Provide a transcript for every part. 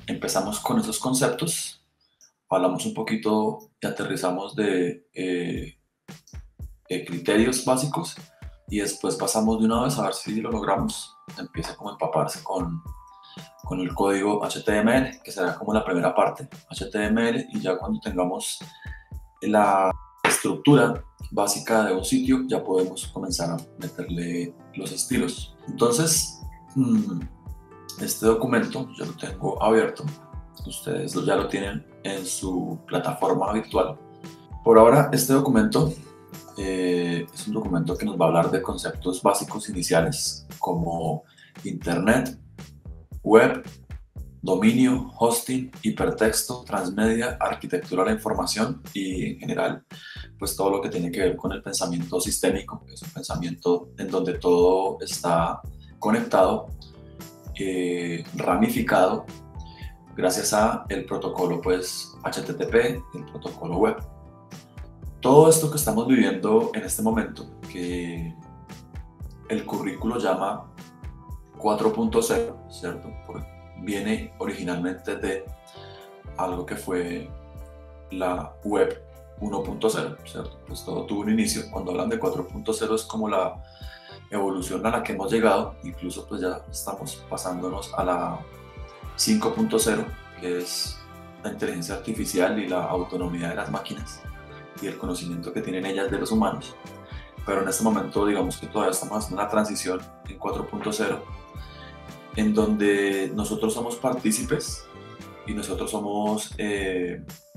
empezamos con esos conceptos, hablamos un poquito y aterrizamos de criterios básicos y después pasamos de una vez a ver si lo logramos. Empieza como a empaparse con el código HTML, que será como la primera parte, HTML, y ya cuando tengamos la estructura básica de un sitio, ya podemos comenzar a meterle los estilos. Entonces, este documento yo lo tengo abierto, ustedes ya lo tienen en su plataforma virtual. Por ahora, este documento es un documento que nos va a hablar de conceptos básicos iniciales como Internet, web, dominio, hosting, hipertexto, transmedia, arquitectura de la información y en general pues todo lo que tiene que ver con el pensamiento sistémico, que es un pensamiento en donde todo está conectado, ramificado gracias a el protocolo pues HTTP, el protocolo web. Todo esto que estamos viviendo en este momento, que el currículo llama 4.0, ¿cierto? Viene originalmente de algo que fue la web 1.0, ¿cierto? Pues todo tuvo un inicio. Cuando hablan de 4.0 es como la evolución a la que hemos llegado, incluso pues ya estamos pasándonos a la 5.0, que es la inteligencia artificial y la autonomía de las máquinas y el conocimiento que tienen ellas de los humanos. Pero en este momento digamos que todavía estamos haciendo una transición en 4.0 en donde nosotros somos partícipes y nosotros somos,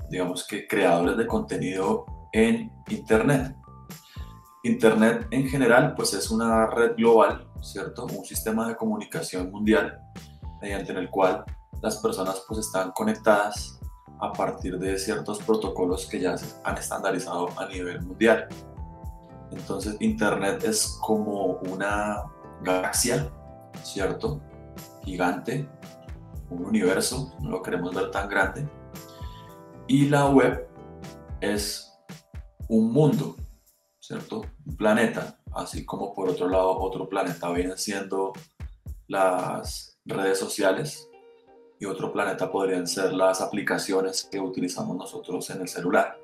digamos que creadores de contenido en Internet. Internet en general pues es una red global, ¿cierto? Un sistema de comunicación mundial mediante el cual las personas pues están conectadas a partir de ciertos protocolos que ya se han estandarizado a nivel mundial. Entonces Internet es como una galaxia, ¿cierto? Gigante, un universo, no lo queremos ver tan grande. Y la web es un mundo, ¿cierto? Un planeta, así como por otro lado otro planeta vienen siendo las redes sociales y otro planeta podrían ser las aplicaciones que utilizamos nosotros en el celular.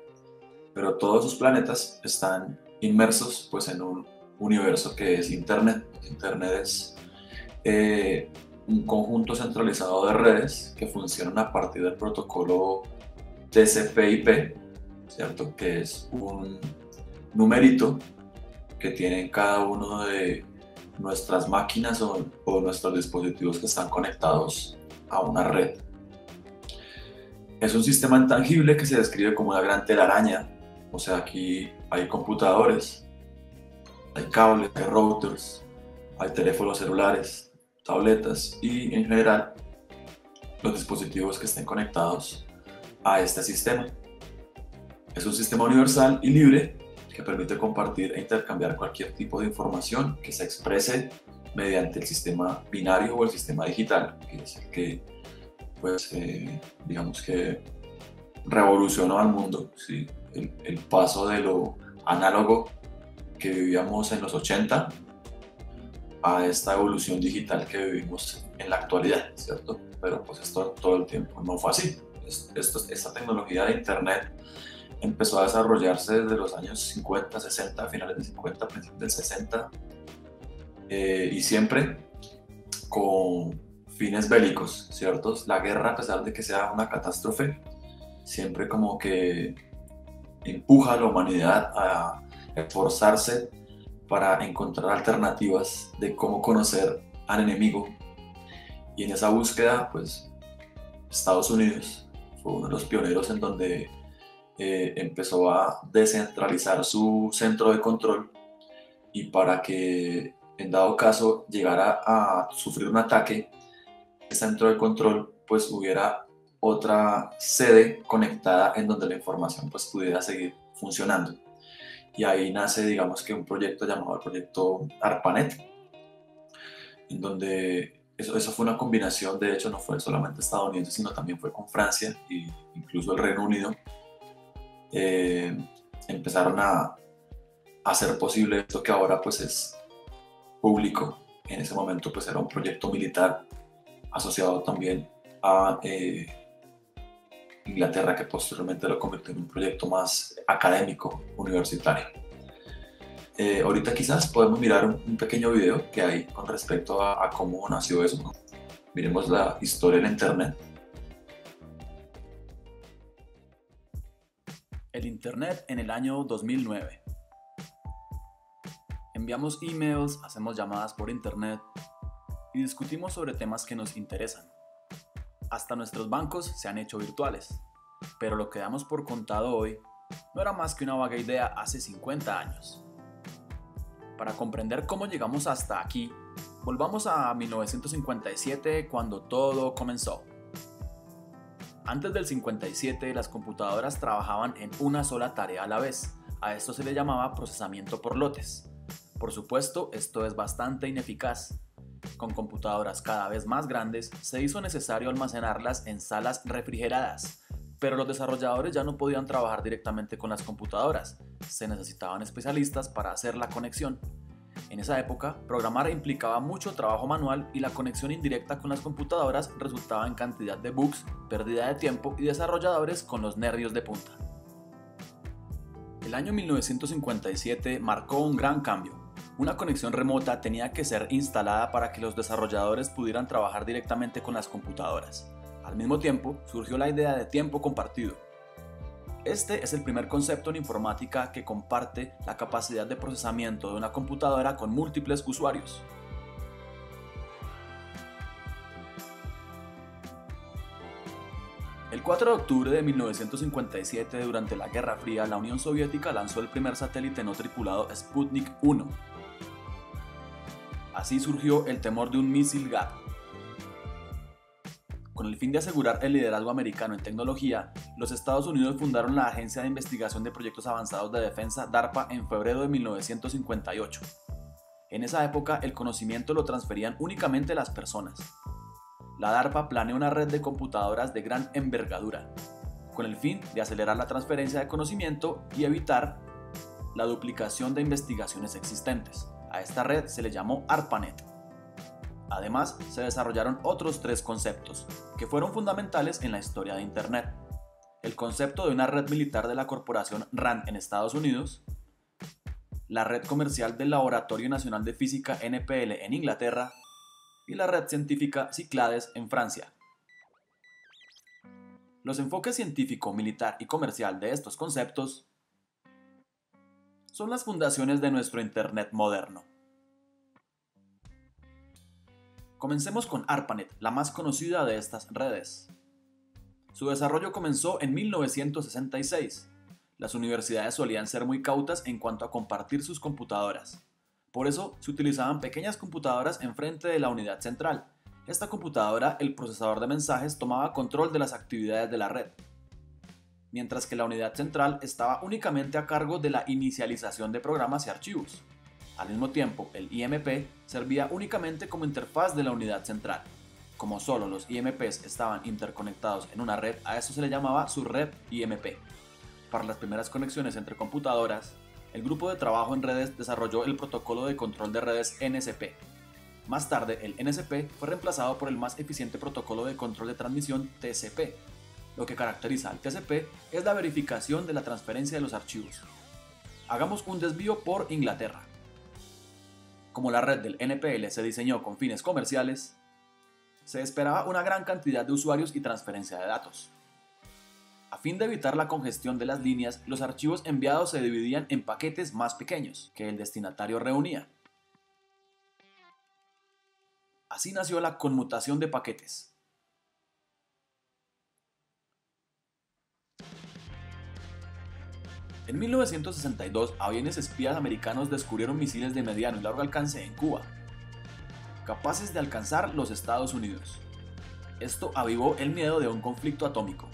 Pero todos esos planetas están inmersos pues en un universo que es Internet. Internet es un conjunto centralizado de redes que funcionan a partir del protocolo TCP/IP, ¿cierto? Que es un numerito que tienen cada uno de nuestras máquinas o nuestros dispositivos que están conectados a una red. Es un sistema intangible que se describe como una gran telaraña, o sea, aquí hay computadores, hay cables, hay routers, hay teléfonos celulares, tabletas y en general los dispositivos que estén conectados a este sistema. Es un sistema universal y libre que permite compartir e intercambiar cualquier tipo de información que se exprese mediante el sistema binario o el sistema digital, que es el que, pues, digamos que revolucionó al mundo, ¿sí? El paso de lo análogo que vivíamos en los 80 a esta evolución digital que vivimos en la actualidad, ¿cierto? Pero pues esto todo el tiempo no fue así. Esta tecnología de Internet empezó a desarrollarse desde los años 50, 60, finales de 50, principios del 60, y siempre con fines bélicos, ¿cierto? La guerra, a pesar de que sea una catástrofe, siempre como que empuja a la humanidad a esforzarse para encontrar alternativas de cómo conocer al enemigo. Y en esa búsqueda, pues, Estados Unidos fue uno de los pioneros en donde empezó a descentralizar su centro de control, y para que en dado caso llegara a sufrir un ataque, el centro de control pues hubiera otra sede conectada en donde la información pues pudiera seguir funcionando. Y ahí nace, digamos que un proyecto llamado el proyecto ARPANET, en donde eso fue una combinación, de hecho no fue solamente estadounidense, sino también fue con Francia e incluso el Reino Unido. Empezaron a hacer posible esto que ahora pues es público. En ese momento pues era un proyecto militar asociado también a Inglaterra, que posteriormente lo convirtió en un proyecto más académico, universitario. Ahorita quizás podemos mirar un pequeño video que hay con respecto a cómo nació eso, ¿no? Miremos la historia del Internet. El Internet en el año 2009. Enviamos emails, hacemos llamadas por Internet y discutimos sobre temas que nos interesan. Hasta nuestros bancos se han hecho virtuales, pero lo que damos por contado hoy no era más que una vaga idea hace 50 años. Para comprender cómo llegamos hasta aquí, volvamos a 1957, cuando todo comenzó. Antes del 57, las computadoras trabajaban en una sola tarea a la vez. A esto se le llamaba procesamiento por lotes. Por supuesto, esto es bastante ineficaz. Con computadoras cada vez más grandes, se hizo necesario almacenarlas en salas refrigeradas, pero los desarrolladores ya no podían trabajar directamente con las computadoras, se necesitaban especialistas para hacer la conexión. En esa época, programar implicaba mucho trabajo manual y la conexión indirecta con las computadoras resultaba en cantidad de bugs, pérdida de tiempo y desarrolladores con los nervios de punta. El año 1957 marcó un gran cambio. Una conexión remota tenía que ser instalada para que los desarrolladores pudieran trabajar directamente con las computadoras. Al mismo tiempo, surgió la idea de tiempo compartido. Este es el primer concepto en informática que comparte la capacidad de procesamiento de una computadora con múltiples usuarios. El 4 de octubre de 1957, durante la Guerra Fría, la Unión Soviética lanzó el primer satélite no tripulado Sputnik 1. Así surgió el temor de un misil GAD. Con el fin de asegurar el liderazgo americano en tecnología, los Estados Unidos fundaron la Agencia de Investigación de Proyectos Avanzados de Defensa DARPA en febrero de 1958. En esa época, el conocimiento lo transferían únicamente las personas. La DARPA planeó una red de computadoras de gran envergadura, con el fin de acelerar la transferencia de conocimiento y evitar la duplicación de investigaciones existentes. A esta red se le llamó ARPANET. Además, se desarrollaron otros 3 conceptos, que fueron fundamentales en la historia de Internet. El concepto de una red militar de la corporación RAND en Estados Unidos, la red comercial del Laboratorio Nacional de Física NPL en Inglaterra y la red científica Cyclades en Francia. Los enfoques científico, militar y comercial de estos conceptos son las fundaciones de nuestro Internet moderno. Comencemos con ARPANET, la más conocida de estas redes. Su desarrollo comenzó en 1966. Las universidades solían ser muy cautas en cuanto a compartir sus computadoras. Por eso se utilizaban pequeñas computadoras enfrente de la unidad central. Esta computadora, el procesador de mensajes, tomaba control de las actividades de la red, mientras que la unidad central estaba únicamente a cargo de la inicialización de programas y archivos. Al mismo tiempo, el IMP servía únicamente como interfaz de la unidad central. Como solo los IMPs estaban interconectados en una red, a eso se le llamaba subred IMP. Para las primeras conexiones entre computadoras, el grupo de trabajo en redes desarrolló el protocolo de control de redes NSP. Más tarde, el NSP fue reemplazado por el más eficiente protocolo de control de transmisión TCP. Lo que caracteriza al TCP es la verificación de la transferencia de los archivos. Hagamos un desvío por Inglaterra. Como la red del NPL se diseñó con fines comerciales, se esperaba una gran cantidad de usuarios y transferencia de datos. A fin de evitar la congestión de las líneas, los archivos enviados se dividían en paquetes más pequeños que el destinatario reunía. Así nació la conmutación de paquetes. En 1962, aviones espías americanos descubrieron misiles de mediano y largo alcance en Cuba, capaces de alcanzar los Estados Unidos. Esto avivó el miedo de un conflicto atómico.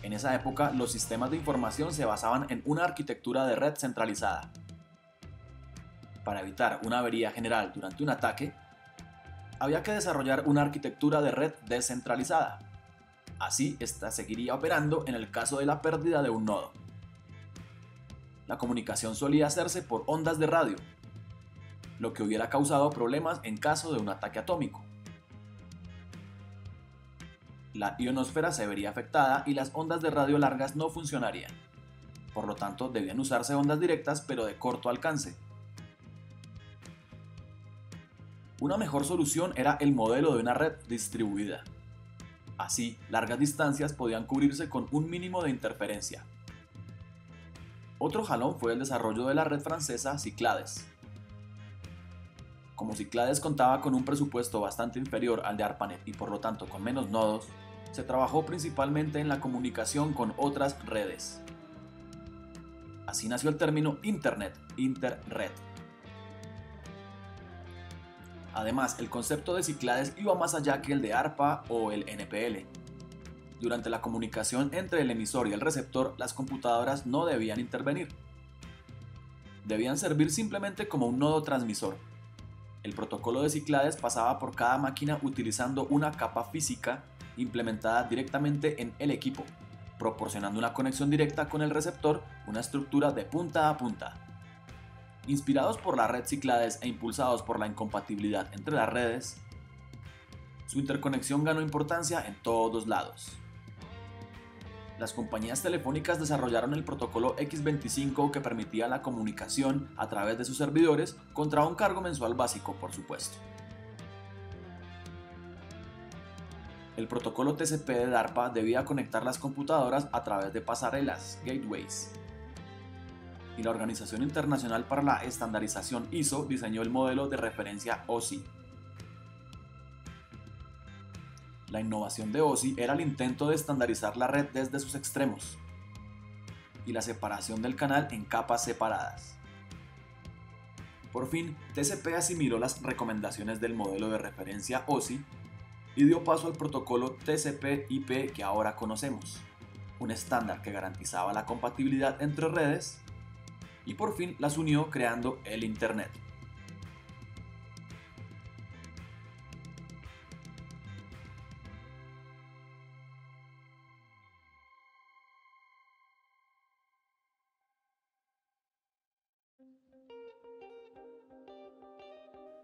En esa época, los sistemas de información se basaban en una arquitectura de red centralizada. Para evitar una avería general durante un ataque, había que desarrollar una arquitectura de red descentralizada. Así, esta seguiría operando en el caso de la pérdida de un nodo. La comunicación solía hacerse por ondas de radio, lo que hubiera causado problemas en caso de un ataque atómico. la ionosfera se vería afectada y las ondas de radio largas no funcionarían. Por lo tanto, debían usarse ondas directas pero de corto alcance. Una mejor solución era el modelo de una red distribuida. Así, largas distancias podían cubrirse con un mínimo de interferencia. Otro jalón fue el desarrollo de la red francesa Cyclades. Como Cyclades contaba con un presupuesto bastante inferior al de ARPANET y por lo tanto con menos nodos, se trabajó principalmente en la comunicación con otras redes. Así nació el término Internet, Interred. Además, el concepto de Cyclades iba más allá que el de ARPA o el NPL. Durante la comunicación entre el emisor y el receptor, las computadoras no debían intervenir. Debían servir simplemente como un nodo transmisor. El protocolo de Cyclades pasaba por cada máquina utilizando una capa física implementada directamente en el equipo, proporcionando una conexión directa con el receptor, una estructura de punta a punta. Inspirados por la red Cyclades e impulsados por la incompatibilidad entre las redes, su interconexión ganó importancia en todos lados. Las compañías telefónicas desarrollaron el protocolo X25 que permitía la comunicación a través de sus servidores contra un cargo mensual básico, por supuesto. El protocolo TCP de DARPA debía conectar las computadoras a través de pasarelas, gateways. Y la Organización Internacional para la Estandarización ISO diseñó el modelo de referencia OSI. La innovación de OSI era el intento de estandarizar la red desde sus extremos y la separación del canal en capas separadas. Por fin, TCP asimiló las recomendaciones del modelo de referencia OSI y dio paso al protocolo TCP/IP que ahora conocemos, un estándar que garantizaba la compatibilidad entre redes y por fin las unió creando el Internet.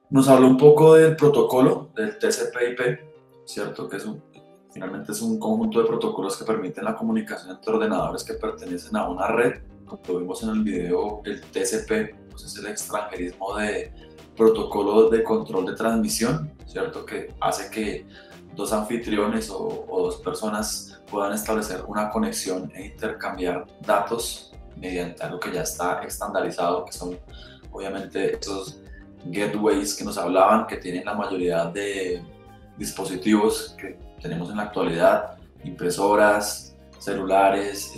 Nos habló un poco del protocolo del TCP/IP, ¿cierto? Que finalmente es un conjunto de protocolos que permiten la comunicación entre ordenadores que pertenecen a una red. Como vimos en el video, el TCP pues es el extranjerismo de protocolo de control de transmisión, ¿cierto? Que hace que dos anfitriones o dos personas puedan establecer una conexión e intercambiar datos mediante algo que ya está estandarizado, que son obviamente esos gateways que nos hablaban, que tienen la mayoría de dispositivos que tenemos en la actualidad, impresoras, celulares,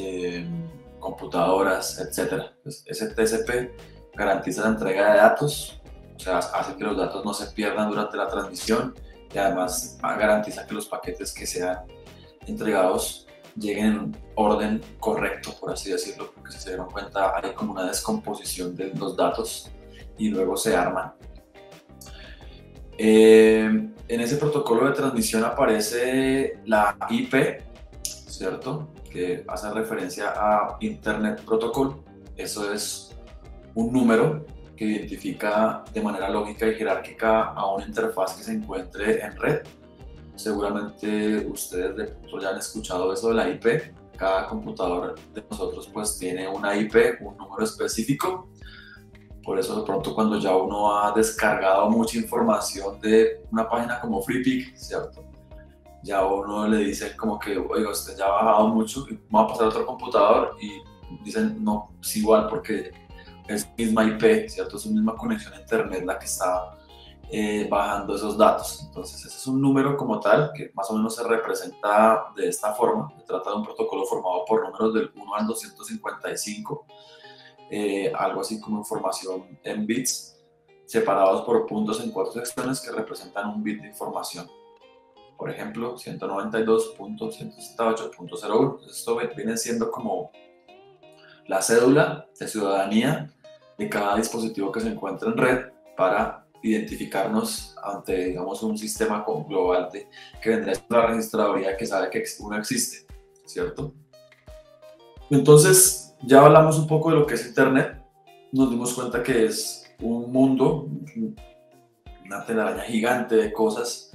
computadoras, etc. Pues ese TCP garantiza la entrega de datos, o sea, hace que los datos no se pierdan durante la transmisión y además garantiza que los paquetes que sean entregados lleguen en orden correcto, por así decirlo, porque si se dieron cuenta hay como una descomposición de los datos y luego se arman. En ese protocolo de transmisión aparece la IP, ¿cierto? Que hace referencia a Internet Protocol. Eso es un número que identifica de manera lógica y jerárquica a una interfaz que se encuentre en red. Seguramente ustedes de pronto ya han escuchado eso de la IP. Cada computador de nosotros pues tiene una IP, un número específico. Por eso de pronto cuando ya uno ha descargado mucha información de una página como FreePic, ¿cierto? Ya uno le dice como que, oiga, usted ya ha bajado mucho y va a pasar a otro computador y dicen, no, es igual porque es misma IP, ¿cierto? Es una misma conexión a internet la que está bajando esos datos. Entonces ese es un número como tal que más o menos se representa de esta forma. Se trata de un protocolo formado por números del 1 al 255. Algo así como información en bits, separados por puntos en cuatro secciones que representan un bit de información. Por ejemplo, 192.168.01. Esto viene siendo como la cédula de ciudadanía de cada dispositivo que se encuentra en red para identificarnos ante, digamos, un sistema global que vendría siendo la registraduría que sabe que uno existe, ¿cierto? Entonces, ya hablamos un poco de lo que es Internet, nos dimos cuenta que es un mundo, una telaraña gigante de cosas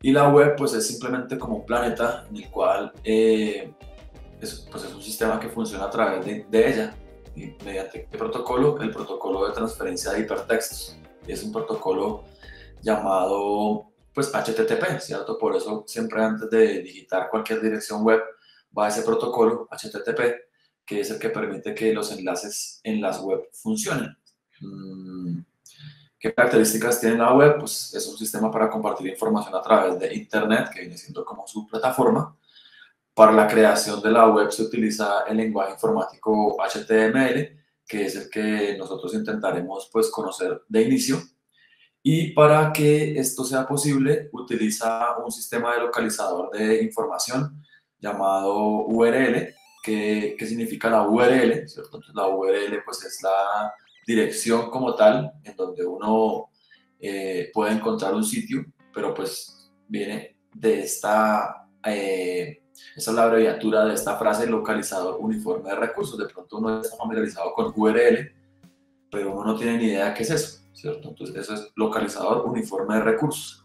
Y la web pues es simplemente como un planeta en el cual pues es un sistema que funciona a través de ella. Y mediante qué protocolo? El protocolo de transferencia de hipertextos. Es un protocolo llamado pues HTTP, ¿cierto? Por eso siempre antes de digitar cualquier dirección web va ese protocolo HTTP, que es el que permite que los enlaces en las web funcionen. ¿Qué características tiene la web? Pues es un sistema para compartir información a través de Internet, que viene siendo como su plataforma. Para la creación de la web se utiliza el lenguaje informático HTML, que es el que nosotros intentaremos pues conocer de inicio. Y para que esto sea posible, utiliza un sistema de localizador de información llamado URL, que significa la URL, ¿cierto? Entonces, la URL pues, es la dirección como tal, en donde uno puede encontrar un sitio, pero pues viene de esa es la abreviatura de esta frase, localizador uniforme de recursos. De pronto uno está familiarizado con URL, pero uno no tiene ni idea de qué es eso, ¿cierto? Entonces eso es localizador uniforme de recursos.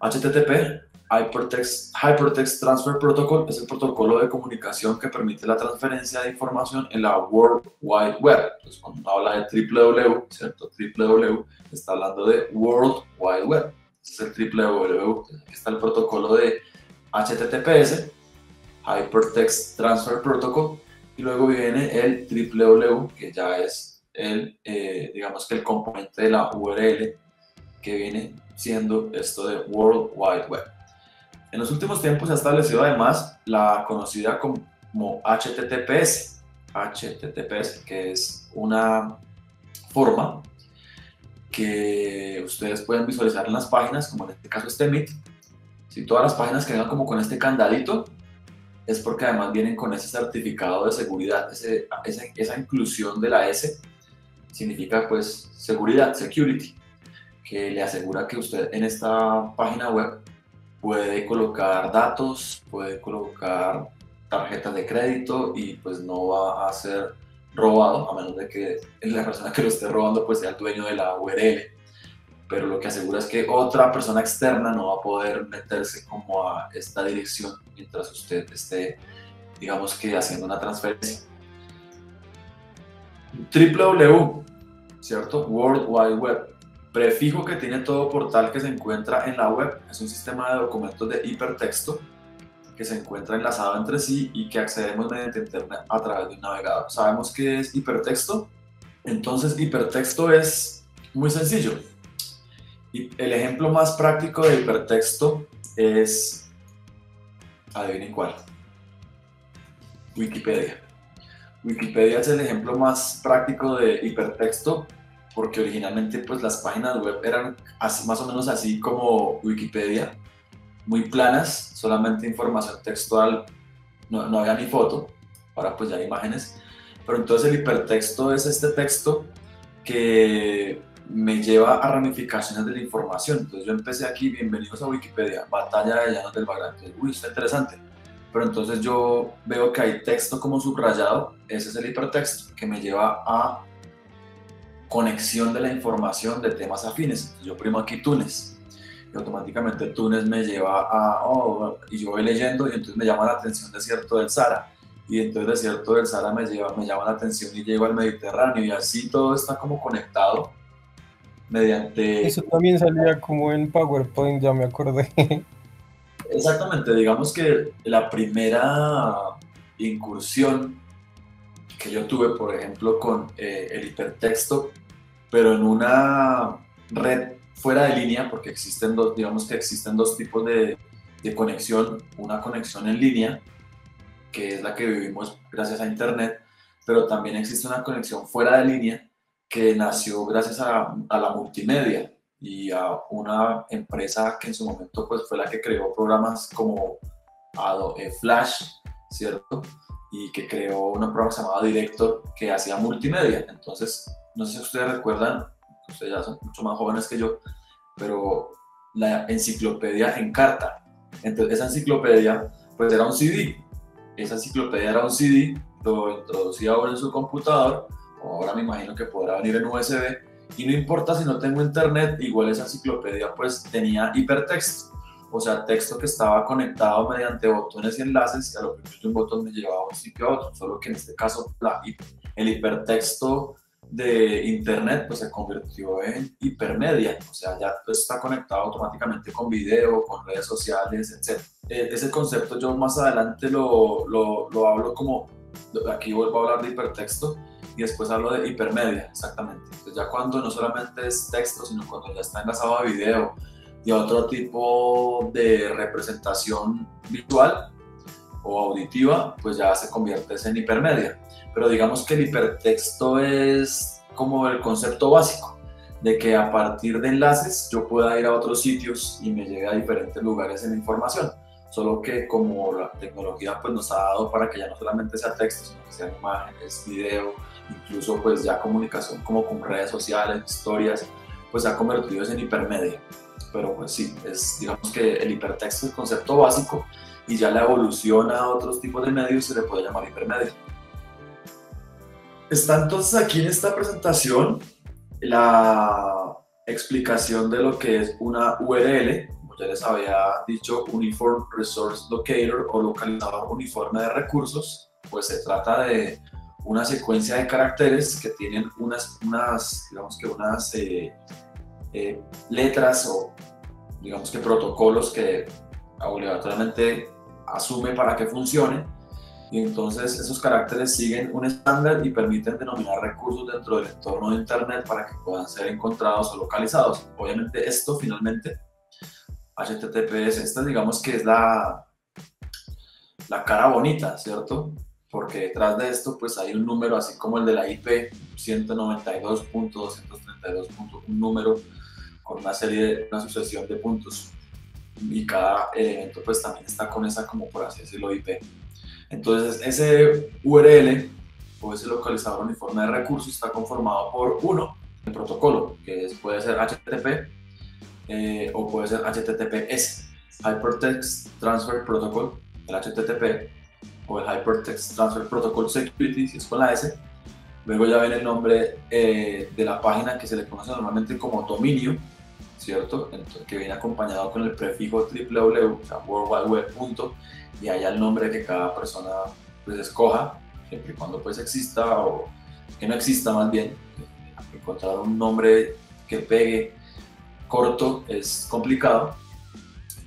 HTTP, Hypertext Transfer Protocol, es el protocolo de comunicación que permite la transferencia de información en la World Wide Web. Entonces cuando uno habla de www, ¿cierto? www está hablando de World Wide Web. Este es el www. Aquí está el protocolo de HTTPS, Hypertext Transfer Protocol, y luego viene el www, que ya es digamos que el componente de la URL, que viene siendo esto de World Wide Web. En los últimos tiempos se ha establecido además la conocida como HTTPS, que es una forma que ustedes pueden visualizar en las páginas, como en este caso este Meet. Si todas las páginas que vengan como con este candadito, es porque además vienen con ese certificado de seguridad, esa inclusión de la S significa pues seguridad, security, que le asegura que usted en esta página web puede colocar datos, puede colocar tarjetas de crédito y pues no va a ser robado, a menos de que la persona que lo esté robando pues sea el dueño de la URL. Pero lo que asegura es que otra persona externa no va a poder meterse como a esta dirección mientras usted esté, digamos que haciendo una transferencia. www, ¿cierto? World Wide Web, prefijo que tiene todo portal que se encuentra en la web, es un sistema de documentos de hipertexto que se encuentra enlazado entre sí y que accedemos mediante internet a través de un navegador. ¿Sabemos qué es hipertexto? Entonces, hipertexto es muy sencillo. Y el ejemplo más práctico de hipertexto es, adivinen cuál, Wikipedia. Wikipedia es el ejemplo más práctico de hipertexto porque originalmente pues las páginas web eran así, más o menos así como Wikipedia, muy planas, solamente información textual, no había ni foto, ahora pues ya hay imágenes, pero entonces el hipertexto es este texto que me lleva a ramificaciones de la información. Entonces yo empecé aquí, bienvenidos a Wikipedia, batalla de Llanos del Bagrán. Uy, está interesante. Pero entonces yo veo que hay texto como subrayado, ese es el hipertexto, que me lleva a conexión de la información de temas afines. Entonces yo primo aquí Túnez, y automáticamente Túnez me lleva a, y yo voy leyendo y entonces me llama la atención Desierto del Sahara. Y entonces Desierto del Sahara me llama la atención y llego al Mediterráneo, y así todo está como conectado mediante... Eso también salía como en PowerPoint, ya me acordé. Exactamente, digamos que la primera incursión que yo tuve, por ejemplo, con el hipertexto, pero en una red fuera de línea, porque existen dos, digamos que existen dos tipos de conexión, una conexión en línea, que es la que vivimos gracias a Internet, pero también existe una conexión fuera de línea que nació gracias a la multimedia y a una empresa que en su momento pues, fue la que creó programas como Adobe Flash, ¿cierto? Y que creó un programa llamado Director que hacía multimedia. Entonces, no sé si ustedes recuerdan, ustedes ya son mucho más jóvenes que yo, pero la enciclopedia en carta. Entonces, esa enciclopedia pues era un CD. Esa enciclopedia era un CD, lo introducía ahora en su computador, o ahora me imagino que podrá venir en USB, y no importa si no tengo internet, igual esa enciclopedia pues tenía hipertexto. o sea, texto que estaba conectado mediante botones y enlaces, y a lo que un botón me llevaba de un sitio a otro, solo que en este caso el hipertexto de internet pues se convirtió en hipermedia, o sea, ya pues, está conectado automáticamente con video, con redes sociales, etc. Ese concepto yo más adelante lo hablo como, aquí vuelvo a hablar de hipertexto y después hablo de hipermedia, exactamente. Entonces ya cuando no solamente es texto, sino cuando ya está enlazado a video y a otro tipo de representación visual o auditiva, pues ya se convierte en hipermedia. Pero digamos que el hipertexto es como el concepto básico, de que a partir de enlaces yo pueda ir a otros sitios y me llegue a diferentes lugares en información. Solo que como la tecnología pues nos ha dado para que ya no solamente sea texto, sino que sean imágenes, video, incluso pues ya comunicación como con redes sociales, historias, pues se ha convertido en hipermedia. Pero pues sí, digamos que el hipertexto es el concepto básico y ya la evolución a otros tipos de medios se le puede llamar hipermedia. Está entonces aquí en esta presentación la explicación de lo que es una URL, como ya les había dicho, Uniform Resource Locator o localizador uniforme de recursos, pues se trata de una secuencia de caracteres que tienen unas letras o digamos que protocolos que obligatoriamente asume para que funcione, y entonces esos caracteres siguen un estándar y permiten denominar recursos dentro del entorno de internet para que puedan ser encontrados o localizados. Obviamente esto finalmente, HTTPS, esta digamos que es la cara bonita, ¿cierto? Porque detrás de esto pues hay un número así como el de la IP 192.232. Un número con una sucesión de puntos, y cada elemento pues también está con esa, como por así decirlo, IP. Entonces ese URL o ese localizador uniforme de recursos está conformado por el protocolo, que puede ser HTTP o puede ser HTTPS, Hypertext Transfer Protocol, el HTTP, o el Hypertext Transfer Protocol Security, si es con la S. Luego ya viene el nombre de la página, que se le conoce normalmente como dominio, ¿cierto? Entonces, que viene acompañado con el prefijo www, o sea, World Wide Web, y allá el nombre que cada persona pues escoja, siempre y cuando pues exista, o que no exista más bien. Encontrar un nombre que pegue corto es complicado.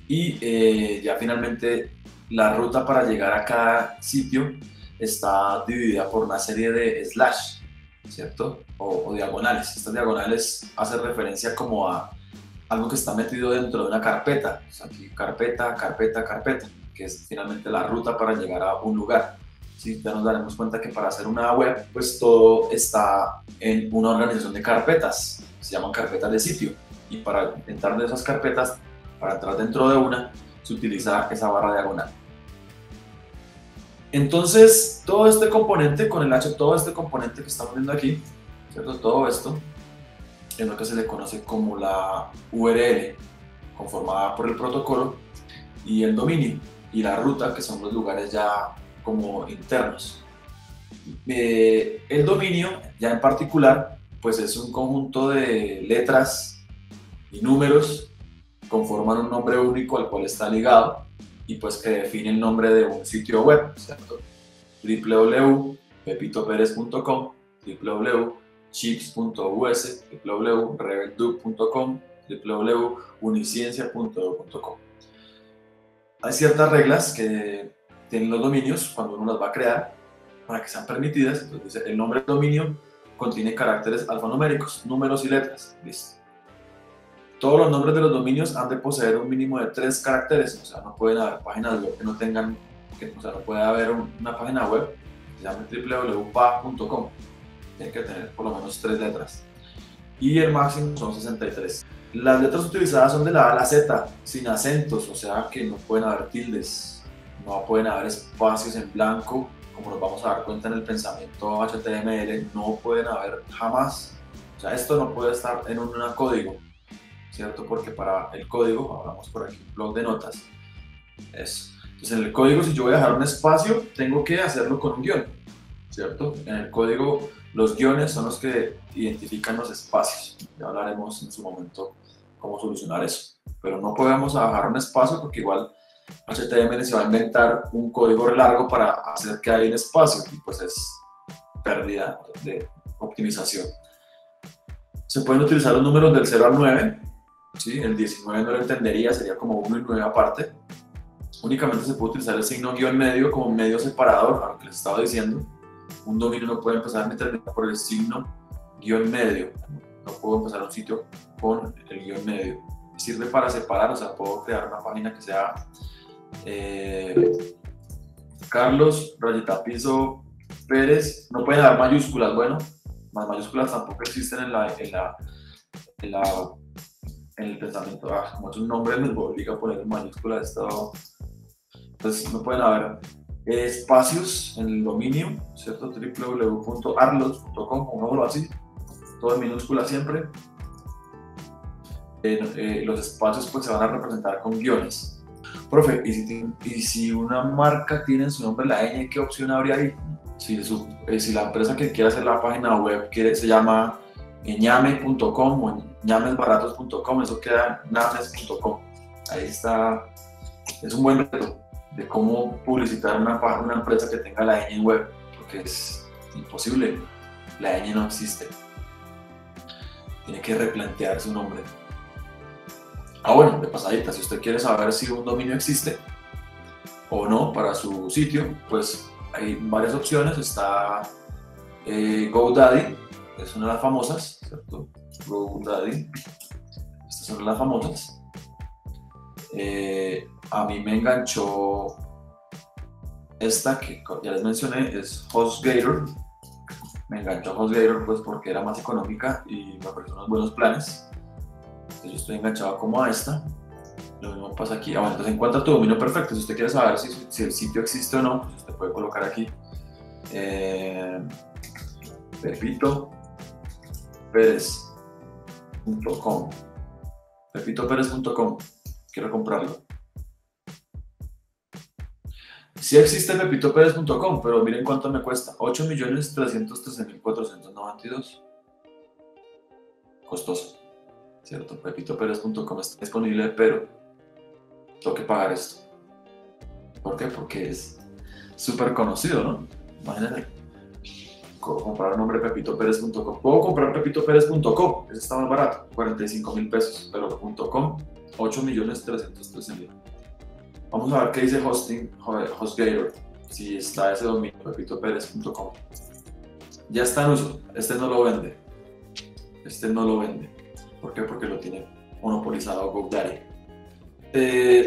Y ya finalmente la ruta para llegar a cada sitio está dividida por una serie de slash, ¿cierto? O diagonales. Estas diagonales hacen referencia como a algo que está metido dentro de una carpeta. O sea, aquí carpeta, carpeta, carpeta, que es finalmente la ruta para llegar a un lugar. Sí, ya nos daremos cuenta que para hacer una web, pues todo está en una organización de carpetas, se llaman carpetas de sitio. Y para entrar de esas carpetas, para entrar dentro de una, se utiliza esa barra diagonal. Entonces, todo este componente que estamos viendo aquí, ¿cierto? Todo esto es lo que se le conoce como la URL, conformada por el protocolo y el dominio, y la ruta, que son los lugares ya como internos. El dominio, ya en particular, pues es un conjunto de letras y números, conforman un nombre único al cual está ligado, y pues que define el nombre de un sitio web, ¿cierto? www.pepitoperez.com, www.chips.us, www.rebelduc.com, www.uniciencia.edu.com. Hay ciertas reglas que tienen los dominios cuando uno las va a crear para que sean permitidas. Entonces dice, el nombre del dominio contiene caracteres alfanuméricos, números y letras. Listo. Todos los nombres de los dominios han de poseer un mínimo de 3 caracteres, o sea, no pueden haber páginas web que no tengan, o sea, no puede haber una página web que se llame www.pa.com, tiene que tener por lo menos 3 letras, y el máximo son 63. Las letras utilizadas son de la A a la Z, sin acentos, o sea que no pueden haber tildes, no pueden haber espacios en blanco, como nos vamos a dar cuenta en el pensamiento HTML, no pueden haber jamás, o sea, esto no puede estar en un código, ¿cierto? Porque para el código, hablamos por aquí, blog de notas, eso. Entonces en el código, si yo voy a dejar un espacio, tengo que hacerlo con un guión, ¿cierto? En el código, los guiones son los que identifican los espacios. Ya hablaremos en su momento cómo solucionar eso. pero no podemos bajar un espacio porque igual HTML se va a inventar un código largo para hacer que haya un espacio y pues es pérdida de optimización. Se pueden utilizar los números del 0 al 9, ¿sí? El 19 no lo entendería, sería como 1 y 9 aparte. Únicamente se puede utilizar el signo guión medio como medio separador, a lo que les estaba diciendo. Un dominio no puede empezar ni terminar por el signo guión medio. No puedo empezar un sitio con el guión medio. Sirve para separar, o sea, puedo crear una página que sea Carlos, rayita piso, Pérez. No pueden dar mayúsculas, bueno, las mayúsculas tampoco existen en el pensamiento. Como es un nombre, me obliga a poner mayúsculas. Entonces no pueden haber espacios en el dominio, ¿cierto? www.arlos.com o algo así, todo en minúscula siempre. Los espacios pues se van a representar con guiones. Profe, ¿y si una marca tiene en su nombre la ñ, qué opción habría ahí? Si la empresa que quiere hacer la página web se llama ñame.com o ñamesbaratos.com, eso queda ñames.com. Ahí está, es un buen reto de cómo publicitar una empresa que tenga la ñ en web, porque es imposible, la ñ no existe. Tiene que replantear su nombre. Bueno, de pasadita, si usted quiere saber si un dominio existe o no para su sitio, pues hay varias opciones. Está GoDaddy, es una de las famosas, ¿cierto? GoDaddy, estas son las famosas. A mí me enganchó esta que ya les mencioné, es HostGator. Me enganchó HostGator pues porque era más económica y me ofreció unos buenos planes. Entonces yo estoy enganchado como a esta. Lo mismo pasa aquí. Bueno, entonces encuentra tu dominio perfecto. Si usted quiere saber si el sitio existe o no, pues usted puede colocar aquí pepitoperez.com. pepitoperez.com. Quiero comprarlo. Sí existe pepitoperez.com, pero miren cuánto me cuesta. 8.313.492. Costoso, ¿cierto? pepitoperez.com está disponible, pero tengo que pagar esto. ¿Por qué? Porque es súper conocido, ¿no? Imagínense comprar el nombre pepitoperez.com. Puedo comprar pepitoperez.com, eso está más barato, 45.000 pesos, pero .com, 8.313.000. Vamos a ver qué dice HostGator, si está ese dominio, pepitoperez.com. Ya está en uso, este no lo vende. ¿Por qué? Porque lo tiene monopolizado GoDaddy.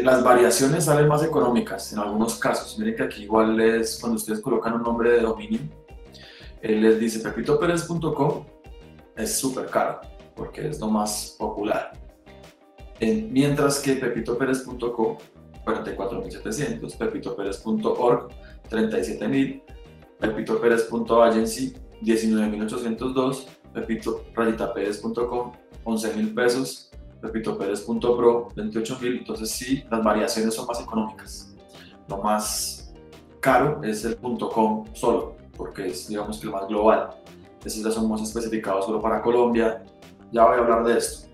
Las variaciones salen más económicas en algunos casos. Miren que aquí igual es cuando ustedes colocan un nombre de dominio, él les dice pepitoperez.com, es súper caro porque es lo más popular. Mientras que pepitoperez.com, 44.700, pepitoperez.org, 37.000, pepitoperez.agency, 19.802, pepito-perez.com, 11.000 pesos, pepitoperez.pro, 28.000. Entonces sí, las variaciones son más económicas. Lo más caro es el .com solo, porque es, digamos, que el más global. Esos ya son más especificados solo para Colombia. Ya voy a hablar de esto.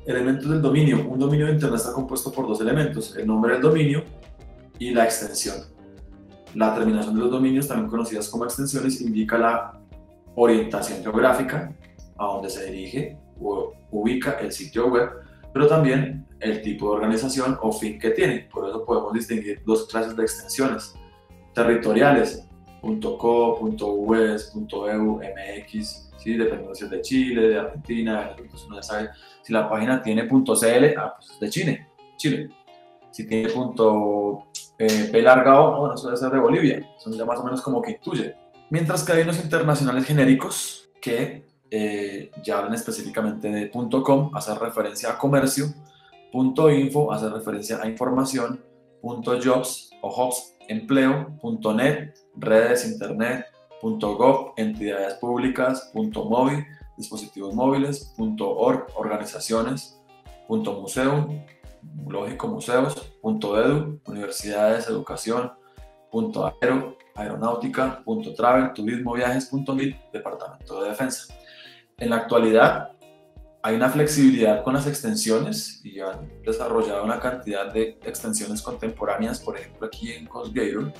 Elementos del dominio. Un dominio de internet está compuesto por dos elementos: el nombre del dominio y la extensión. La terminación de los dominios, también conocidas como extensiones, indica la orientación geográfica a donde se dirige o ubica el sitio web, pero también el tipo de organización o fin que tiene. Por eso podemos distinguir dos clases de extensiones: territoriales, .co, .us, .eu, .mx, ¿sí? Dependiendo si es de Chile, de Argentina. Entonces uno ya sabe si la página tiene .cl, pues es de Chile. Si tiene P larga O, bueno, eso debe ser de Bolivia. Son ya más o menos como que intuye. Mientras que hay unos internacionales genéricos que ya hablan específicamente de .com, hace referencia a comercio, .info hace referencia a información, .jobs o jobs, empleo, .net, redes, internet, .gov, entidades públicas, .mobi, dispositivos móviles, .org, organizaciones, .museum, lógico, museos, .edu, universidades, educación, .aero, aeronáutica, .travel, turismo, viajes, .mil, departamento de defensa. En la actualidad hay una flexibilidad con las extensiones y han desarrollado una cantidad de extensiones contemporáneas, por ejemplo aquí en HostGator.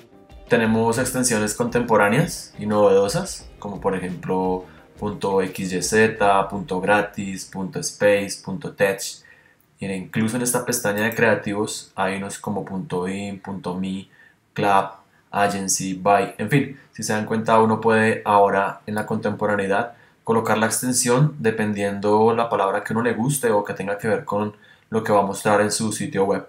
Tenemos extensiones contemporáneas y novedosas, como por ejemplo .xyz, .gratis, .space, .tech. Y incluso en esta pestaña de creativos hay unos como .in, .me, club, agency, buy, en fin, si se dan cuenta uno puede ahora en la contemporaneidad colocar la extensión dependiendo la palabra que uno le guste o que tenga que ver con lo que va a mostrar en su sitio web.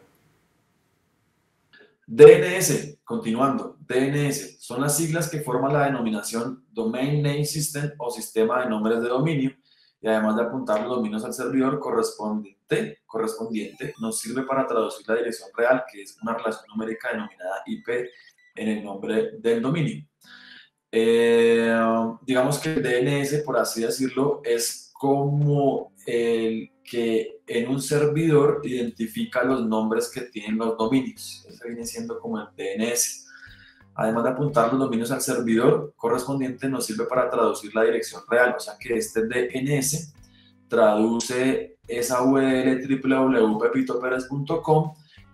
DNS, continuando, DNS son las siglas que forman la denominación Domain Name System o sistema de nombres de dominio, y además de apuntar los dominios al servidor correspondiente, nos sirve para traducir la dirección real, que es una relación numérica denominada IP en el nombre del dominio. Digamos que el DNS, por así decirlo, es como el que en un servidor identifica los nombres que tienen los dominios. Eso viene siendo como el DNS. Además de apuntar los dominios al servidor correspondiente, nos sirve para traducir la dirección real. O sea que este DNS traduce esa URL www.pepitoperez.com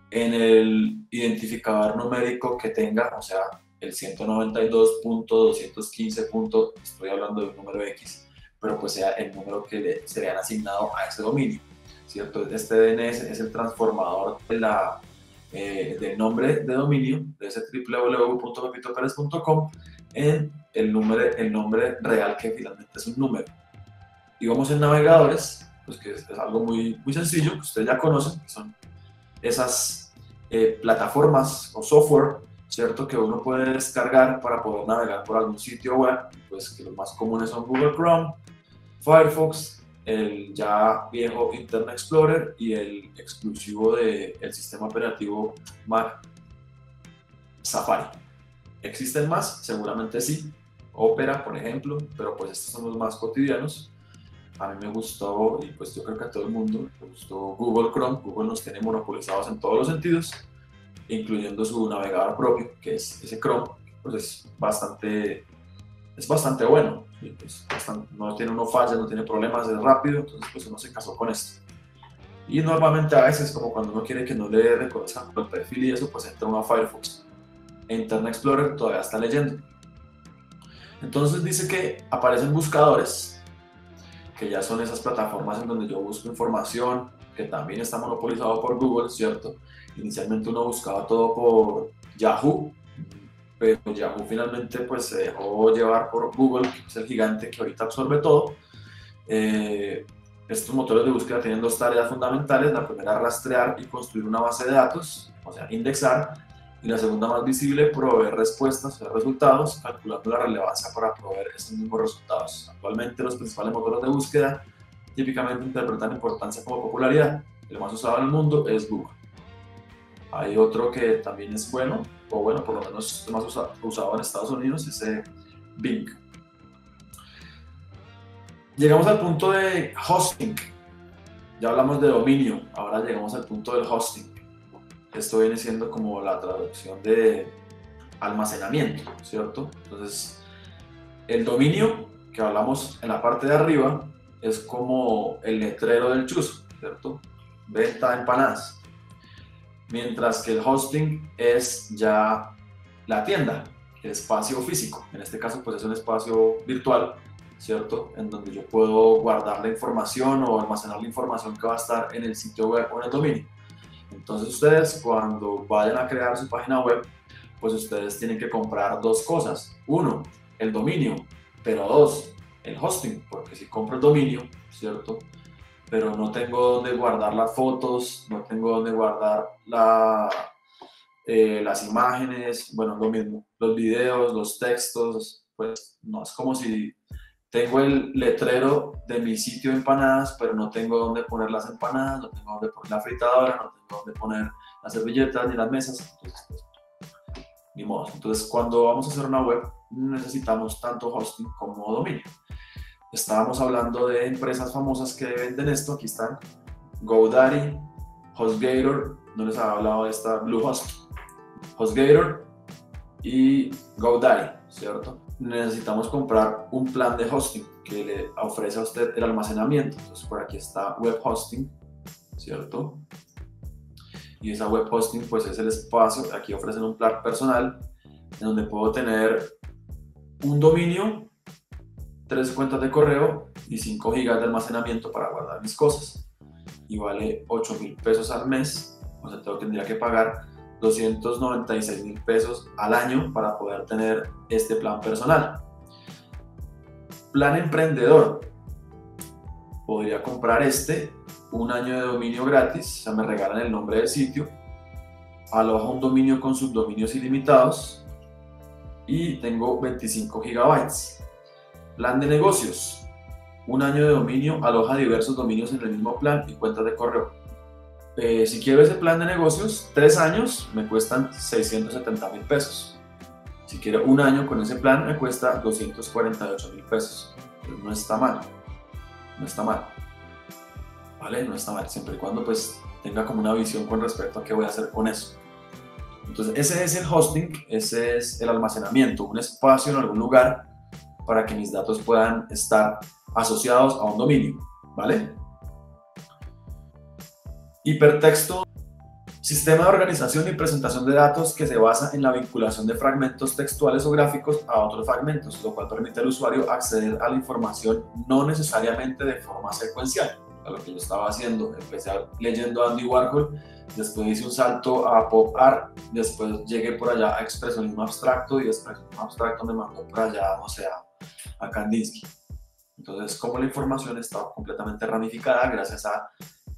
en el identificador numérico que tenga, o sea, el 192.215. Estoy hablando de un número X, pero pues sea el número que le serían asignado a ese dominio, ¿cierto? Este DNS es el transformador del nombre de dominio, de ese www.pepitoperez.com, en el nombre real, que finalmente es un número. Y vamos en navegadores, pues que es algo muy, muy sencillo, que ustedes ya conocen, que son esas plataformas o software, ¿cierto?, que uno puede descargar para poder navegar por algún sitio web, pues que los más comunes son Google Chrome, Firefox, el ya viejo Internet Explorer y el exclusivo del sistema operativo Mac, Safari. ¿Existen más? Seguramente sí. Opera, por ejemplo, pero pues estos son los más cotidianos. A mí me gustó, y pues yo creo que a todo el mundo le gustó Google Chrome. Google nos tiene monopolizados en todos los sentidos, incluyendo su navegador propio, que es ese Chrome, pues es bastante bueno. Pues no tiene uno fallas, no tiene problemas, es rápido, entonces pues uno se casó con esto. Y normalmente a veces, como cuando uno quiere que no le reconozcan el perfil y eso, pues entra uno a Firefox. Internet Explorer todavía está leyendo. Entonces dice que aparecen buscadores, que ya son esas plataformas en donde yo busco información, que también está monopolizado por Google, ¿cierto? Inicialmente uno buscaba todo por Yahoo, pero Yahoo finalmente pues se dejó llevar por Google, que es el gigante que ahorita absorbe todo. Estos motores de búsqueda tienen dos tareas fundamentales: la primera, rastrear y construir una base de datos, o sea, indexar, y la segunda, más visible, proveer respuestas o resultados, calculando la relevancia para proveer esos mismos resultados. Actualmente los principales motores de búsqueda típicamente interpretan importancia como popularidad. El más usado en el mundo es Google. Hay otro que también es bueno, o bueno, por lo menos es más usado en Estados Unidos, es Bing. Llegamos al punto de hosting. Ya hablamos de dominio, ahora llegamos al punto del hosting. Esto viene siendo como la traducción de almacenamiento, ¿cierto? Entonces, el dominio que hablamos en la parte de arriba es como el letrero del chuzo, ¿cierto? Venta de empanadas. Mientras que el hosting es ya la tienda, el espacio físico. En este caso, pues es un espacio virtual, ¿cierto?, en donde yo puedo guardar la información o almacenar la información que va a estar en el sitio web o en el dominio. Entonces ustedes, cuando vayan a crear su página web, pues ustedes tienen que comprar dos cosas. Uno, el dominio, pero dos, el hosting, porque si compro el dominio, ¿cierto?, pero no tengo donde guardar las fotos, no tengo donde guardar las imágenes, bueno, lo mismo, los videos, los textos, pues no, es como si tengo el letrero de mi sitio de empanadas, pero no tengo dónde poner las empanadas, no tengo dónde poner la fritadora, no tengo dónde poner las servilletas ni las mesas, entonces pues, ni modo. Entonces, cuando vamos a hacer una web, necesitamos tanto hosting como dominio. Estábamos hablando de empresas famosas que venden esto. Aquí están: GoDaddy, HostGator, no les había hablado de esta, Bluehost, HostGator y GoDaddy, ¿cierto? necesitamos comprar un plan de hosting que le ofrece a usted el almacenamiento. Entonces por aquí está web hosting, ¿cierto? Y esa web hosting pues es el espacio, aquí ofrecen un plan personal en donde puedo tener un dominio, 3 cuentas de correo y 5 gigas de almacenamiento para guardar mis cosas. Y vale 8.000 pesos al mes, o sea, tendría que pagar 296.000 pesos al año para poder tener este plan personal. Plan emprendedor, podría comprar un año de dominio gratis, o sea, me regalan el nombre del sitio, aloja un dominio con subdominios ilimitados y tengo 25 gigabytes. Plan de negocios, un año de dominio, aloja diversos dominios en el mismo plan y cuentas de correo. Si quiero ese plan de negocios, 3 años me cuestan 670.000 pesos. Si quiero un año con ese plan, me cuesta 248.000 pesos. Entonces, no está mal, no está mal, ¿vale? No está mal, siempre y cuando pues tenga como una visión con respecto a qué voy a hacer con eso. Entonces, ese es el hosting, ese es el almacenamiento, un espacio en algún lugar para que mis datos puedan estar asociados a un dominio, ¿vale? Hipertexto, sistema de organización y presentación de datos que se basa en la vinculación de fragmentos textuales o gráficos a otros fragmentos, lo cual permite al usuario acceder a la información no necesariamente de forma secuencial. A lo que yo estaba haciendo, empecé leyendo a Andy Warhol, después hice un salto a pop art, después llegué por allá a expresionismo abstracto y de expresionismo abstracto me mandó por allá, o sea, a Kandinsky. Entonces, como la información está completamente ramificada gracias a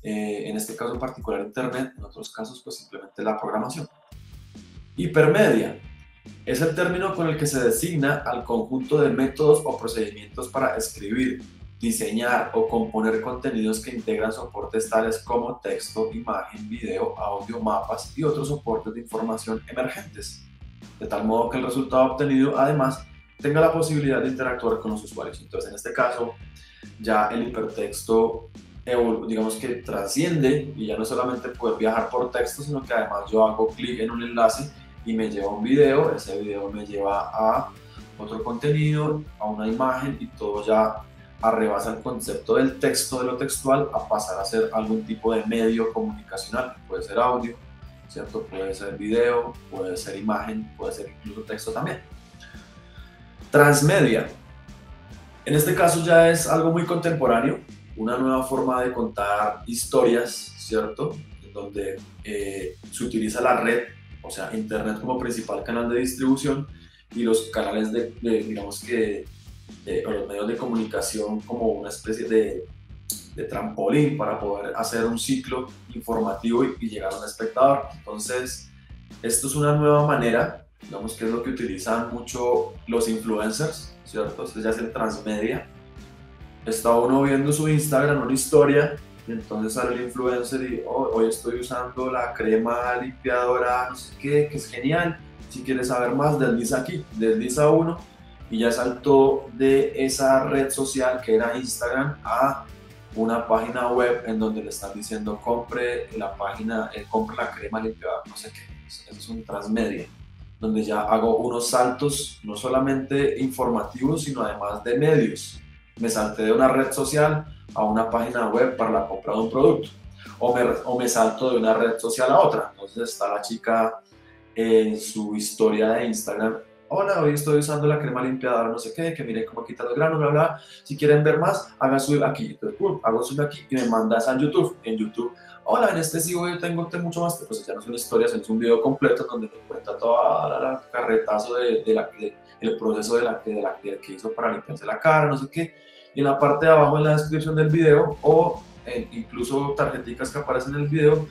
en este caso en particular Internet, en otros casos pues simplemente la programación. Hipermedia es el término con el que se designa al conjunto de métodos o procedimientos para escribir, diseñar o componer contenidos que integran soportes tales como texto, imagen, video, audio, mapas y otros soportes de información emergentes, de tal modo que el resultado obtenido además tenga la posibilidad de interactuar con los usuarios. Entonces en este caso ya el hipertexto digamos que trasciende y ya no solamente poder viajar por texto, sino que además yo hago clic en un enlace y me lleva a un video, ese video me lleva a otro contenido, a una imagen y todo ya arrebasa el concepto del texto, de lo textual, a pasar a ser algún tipo de medio comunicacional, puede ser audio, ¿cierto? Puede ser video, puede ser imagen, puede ser incluso texto también. Transmedia, en este caso ya es algo muy contemporáneo, una nueva forma de contar historias, ¿cierto? En donde se utiliza la red, o sea, Internet como principal canal de distribución y los canales digamos que, o los medios de comunicación como una especie de trampolín para poder hacer un ciclo informativo y llegar a un espectador. Entonces, esto es una nueva manera, digamos que es lo que utilizan mucho los influencers, ¿cierto? Esto ya es el transmedia. Está uno viendo su Instagram, una historia, y entonces sale el influencer y hoy estoy usando la crema limpiadora, no sé qué, que es genial. Si quieres saber más, desliza aquí, desliza uno y ya saltó de esa red social que era Instagram a una página web en donde le están diciendo compre la crema limpiadora, no sé qué. Eso es un transmedia, donde ya hago unos saltos no solamente informativos, sino además de medios. Me salté de una red social a una página web para la compra de un producto o me salto de una red social a otra. Entonces está la chica en su historia de Instagram: hola, hoy estoy usando la crema limpiadora no sé qué, que miren cómo quita los granos, bla bla, si quieren ver más, haga sube aquí. Entonces hago sube aquí y me mandas a YouTube. En YouTube: hola, en este sí yo tengo mucho más, pues ya no son historias, es un video completo donde me cuenta toda la carretazo el proceso que hizo para limpiarse la cara, no sé qué. Y en la parte de abajo, en la descripción del video, o incluso tarjeticas que aparecen en el video,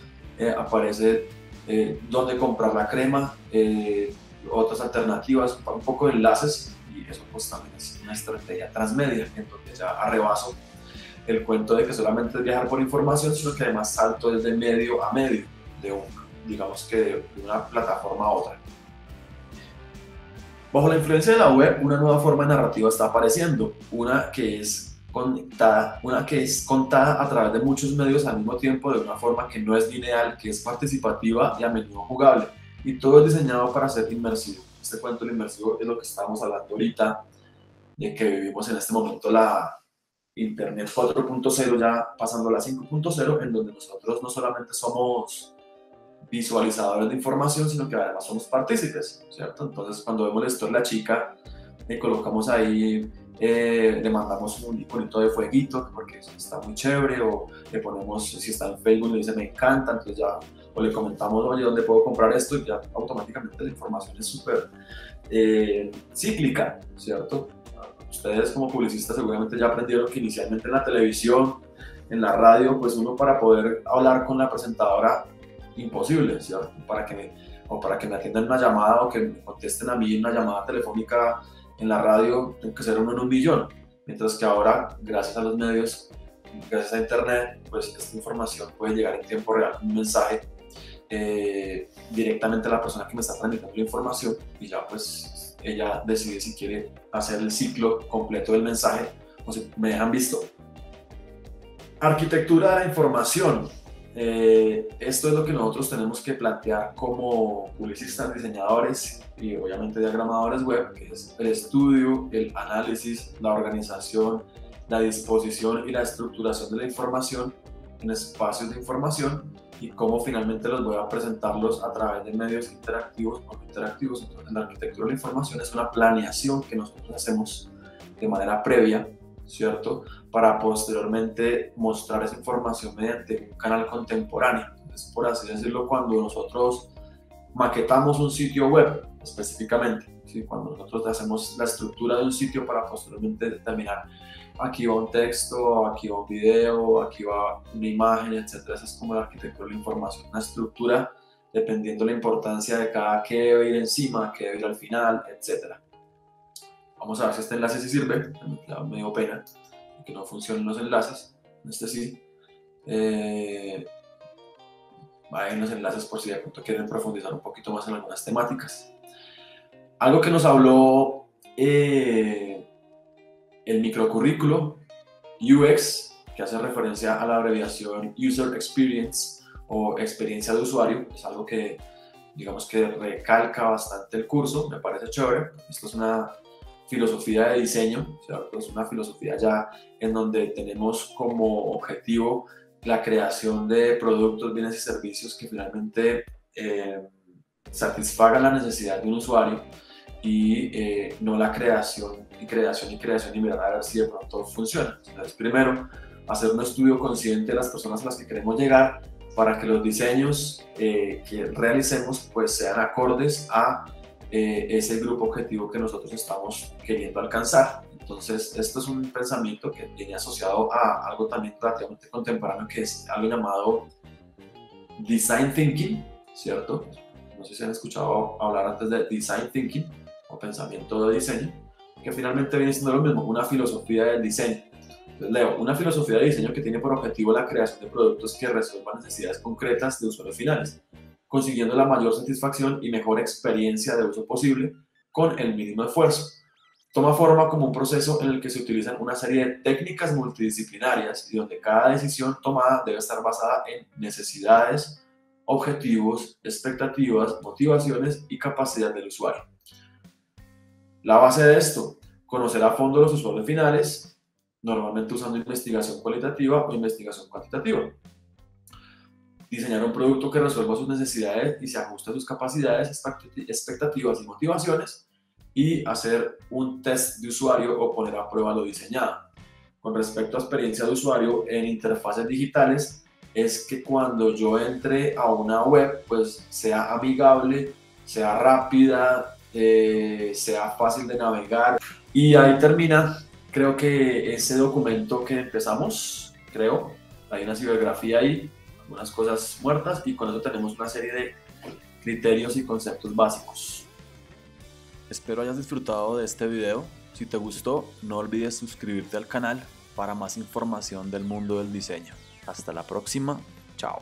aparece dónde comprar la crema, otras alternativas, un poco de enlaces, y eso pues también es una estrategia transmedia, en donde ya arrebaso el cuento de que solamente es viajar por información, sino que además salto desde medio a medio, digamos que de una plataforma a otra. Bajo la influencia de la web, una nueva forma de narrativa está apareciendo, una que es contada a través de muchos medios al mismo tiempo, de una forma que no es lineal, que es participativa y a menudo jugable, y todo es diseñado para ser inmersivo. Este cuento del inmersivo es lo que estamos hablando ahorita, de que vivimos en este momento la Internet 4.0, ya pasando a la 5.0, en donde nosotros no solamente somos visualizadores de información, sino que además somos partícipes, ¿cierto? Entonces, cuando vemos la historia de la chica, le colocamos ahí, le mandamos un iconito de fueguito, porque está muy chévere, o le ponemos, si está en Facebook, le dice me encanta, entonces ya, o le comentamos, oye, ¿dónde puedo comprar esto? Y ya automáticamente la información es súper cíclica, ¿cierto? Ustedes como publicistas seguramente ya aprendieron que inicialmente en la televisión, en la radio, pues uno para poder hablar con la presentadora, imposible, ¿cierto? Para que me atiendan una llamada o que me contesten a mí una llamada telefónica en la radio, tengo que ser uno en un millón. Mientras que ahora, gracias a los medios, gracias a internet, pues esta información puede llegar en tiempo real, un mensaje directamente a la persona que me está transmitiendo la información, y ya pues ella decide si quiere hacer el ciclo completo del mensaje o si me dejan visto. Arquitectura de la información. Esto es lo que nosotros tenemos que plantear como publicistas, diseñadores y obviamente diagramadores web, que es el estudio, el análisis, la organización, la disposición y la estructuración de la información en espacios de información, y cómo finalmente los voy a presentarlos a través de medios interactivos o no interactivos. Entonces, la arquitectura de la información es una planeación que nosotros hacemos de manera previa, ¿cierto? Para posteriormente mostrar esa información mediante un canal contemporáneo. Entonces, por así decirlo, cuando nosotros maquetamos un sitio web específicamente, ¿sí? Cuando nosotros hacemos la estructura de un sitio para posteriormente determinar aquí va un texto, aquí va un video, aquí va una imagen, etc. Esa es como la arquitectura de la información, una estructura dependiendo la importancia de cada que debe ir encima, que debe ir al final, etc. Vamos a ver si este enlace sí sirve, me dio pena que no funcionen los enlaces, este sí. Vayan los enlaces por si de pronto quieren profundizar un poquito más en algunas temáticas. Algo que nos habló el microcurrículo UX, que hace referencia a la abreviación User Experience o experiencia de usuario, es algo que digamos que recalca bastante el curso, me parece chévere. Esto es una filosofía de diseño, ¿cierto? Es una filosofía ya en donde tenemos como objetivo la creación de productos, bienes y servicios que finalmente satisfagan la necesidad de un usuario, y no la creación y mirar a ver si de pronto funciona. Entonces, primero, hacer un estudio consciente de las personas a las que queremos llegar para que los diseños que realicemos pues sean acordes a ese grupo objetivo que nosotros estamos queriendo alcanzar. Entonces, esto es un pensamiento que viene asociado a algo también relativamente contemporáneo, que es algo llamado Design Thinking, ¿cierto? No sé si han escuchado hablar antes de Design Thinking o pensamiento de diseño, que finalmente viene siendo lo mismo, una filosofía del diseño. Entonces leo, una filosofía de diseño que tiene por objetivo la creación de productos que resuelvan necesidades concretas de usuarios finales, consiguiendo la mayor satisfacción y mejor experiencia de uso posible con el mínimo esfuerzo. Toma forma como un proceso en el que se utilizan una serie de técnicas multidisciplinarias y donde cada decisión tomada debe estar basada en necesidades, objetivos, expectativas, motivaciones y capacidad del usuario. La base de esto, conocer a fondo los usuarios finales, normalmente usando investigación cualitativa o investigación cuantitativa. Diseñar un producto que resuelva sus necesidades y se ajuste a sus capacidades, expectativas y motivaciones, y hacer un test de usuario o poner a prueba lo diseñado. Con respecto a experiencia de usuario en interfaces digitales, es que cuando yo entre a una web, pues sea amigable, sea rápida, sea fácil de navegar. Y ahí termina, creo que ese documento que empezamos, hay una cibergrafía ahí, algunas cosas muertas, y con eso tenemos una serie de criterios y conceptos básicos. Espero hayas disfrutado de este video. Si te gustó, no olvides suscribirte al canal para más información del mundo del diseño. Hasta la próxima, chao.